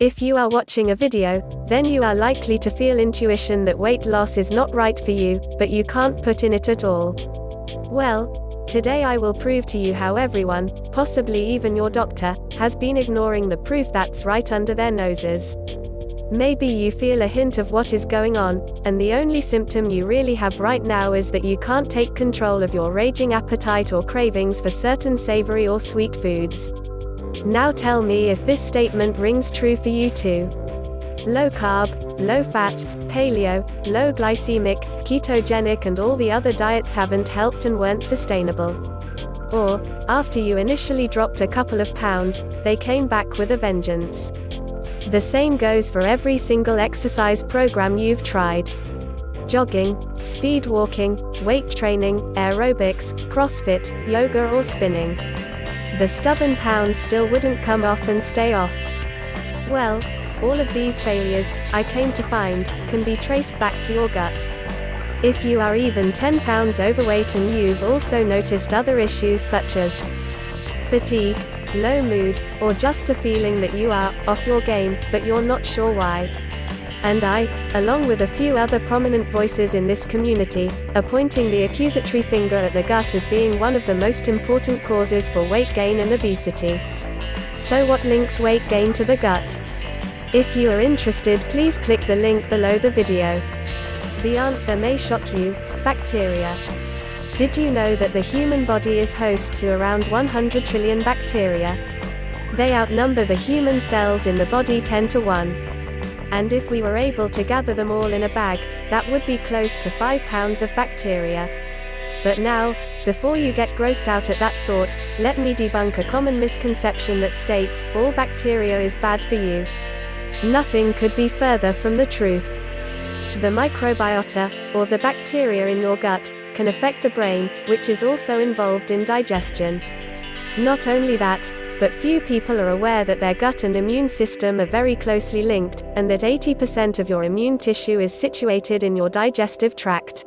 If you are watching a video, then you are likely to feel intuition that weight loss is not right for you, but you can't put in it at all. Well, today I will prove to you how everyone, possibly even your doctor, has been ignoring the proof that's right under their noses. Maybe you feel a hint of what is going on, and the only symptom you really have right now is that you can't take control of your raging appetite or cravings for certain savory or sweet foods. Now tell me if this statement rings true for you too. Low carb, low fat, paleo, low glycemic, ketogenic and all the other diets haven't helped and weren't sustainable. Or, after you initially dropped a couple of pounds, they came back with a vengeance. The same goes for every single exercise program you've tried. Jogging, speed walking, weight training, aerobics, CrossFit, yoga or spinning. The stubborn pounds still wouldn't come off and stay off. Well, all of these failures, I came to find, can be traced back to your gut. If you are even 10 pounds overweight and you've also noticed other issues such as fatigue, low mood, or just a feeling that you are off your game, but you're not sure why. And I, along with a few other prominent voices in this community, are pointing the accusatory finger at the gut as being one of the most important causes for weight gain and obesity. So what links weight gain to the gut? If you are interested, please click the link below the video. The answer may shock you: bacteria. Did you know that the human body is host to around 100 trillion bacteria? They outnumber the human cells in the body 10 to 1. And if we were able to gather them all in a bag, that would be close to 5 pounds of bacteria. But now, before you get grossed out at that thought, let me debunk a common misconception that states, all bacteria is bad for you. Nothing could be further from the truth. The microbiota, or the bacteria in your gut, can affect the brain, which is also involved in digestion. Not only that, but few people are aware that their gut and immune system are very closely linked, and that 80% of your immune tissue is situated in your digestive tract.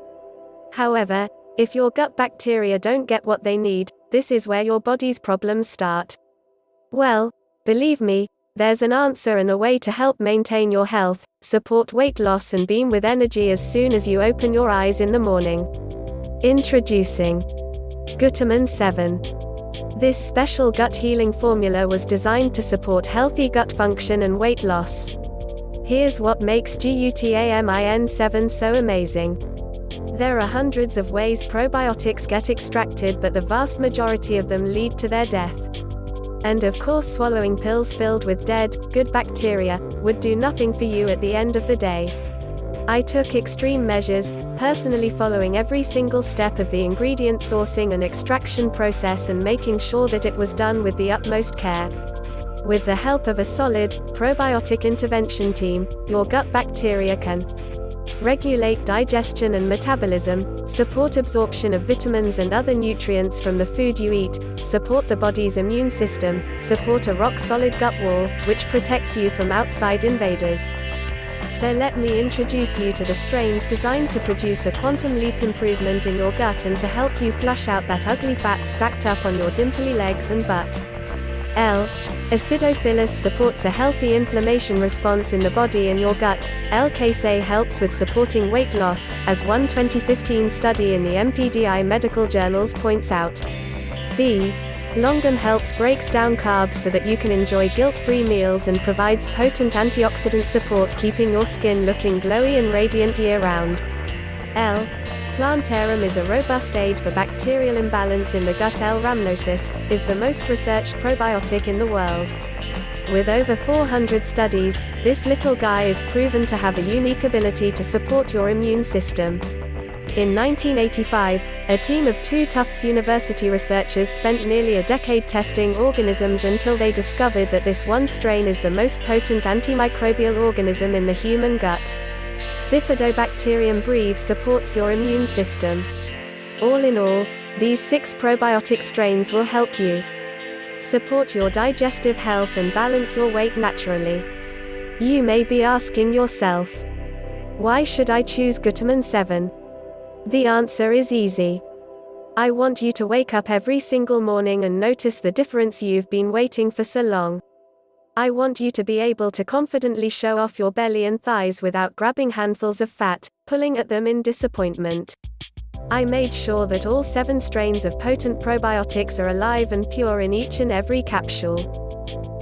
However, if your gut bacteria don't get what they need, this is where your body's problems start. Well, believe me, there's an answer and a way to help maintain your health, support weight loss and beam with energy as soon as you open your eyes in the morning. Introducing Gutamin 7. This special gut healing formula was designed to support healthy gut function and weight loss. Here's what makes Gutamin 7 so amazing. There are hundreds of ways probiotics get extracted, but the vast majority of them lead to their death. And of course, swallowing pills filled with dead, good bacteria would do nothing for you at the end of the day. I took extreme measures, personally following every single step of the ingredient sourcing and extraction process and making sure that it was done with the utmost care. With the help of a solid, probiotic intervention team, your gut bacteria can regulate digestion and metabolism, support absorption of vitamins and other nutrients from the food you eat, support the body's immune system, support a rock-solid gut wall, which protects you from outside invaders. So let me introduce you to the strains designed to produce a quantum leap improvement in your gut and to help you flush out that ugly fat stacked up on your dimply legs and butt. L. Acidophilus supports a healthy inflammation response in the body and your gut. L-Casei helps with supporting weight loss, as one 2015 study in the MPDI Medical Journals points out. B. Longum helps breaks down carbs so that you can enjoy guilt-free meals and provides potent antioxidant support, keeping your skin looking glowy and radiant year-round. L. Plantarum is a robust aid for bacterial imbalance in the gut. L. rhamnosus is the most researched probiotic in the world. With over 400 studies, this little guy is proven to have a unique ability to support your immune system. In 1985, a team of two Tufts University researchers spent nearly a decade testing organisms until they discovered that this one strain is the most potent antimicrobial organism in the human gut. Bifidobacterium breve supports your immune system. All in all, these 6 probiotic strains will help you support your digestive health and balance your weight naturally. You may be asking yourself, why should I choose Gutamin 7? The answer is easy. I want you to wake up every single morning and notice the difference you've been waiting for so long. I want you to be able to confidently show off your belly and thighs without grabbing handfuls of fat, pulling at them in disappointment. I made sure that all 7 strains of potent probiotics are alive and pure in each and every capsule.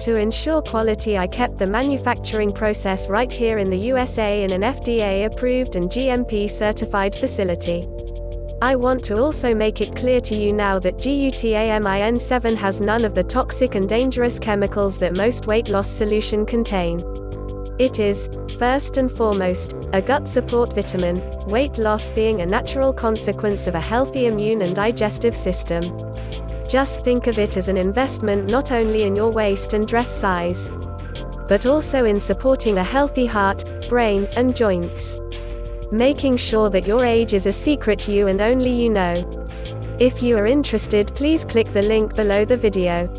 To ensure quality, I kept the manufacturing process right here in the USA in an FDA-approved and GMP-certified facility. I want to also make it clear to you now that glutamine-7 has none of the toxic and dangerous chemicals that most weight loss solutions contain. It is, first and foremost, a gut support vitamin, weight loss being a natural consequence of a healthy immune and digestive system. Just think of it as an investment not only in your waist and dress size, but also in supporting a healthy heart, brain, and joints. Making sure that your age is a secret to you and only you know. If you are interested, please click the link below the video.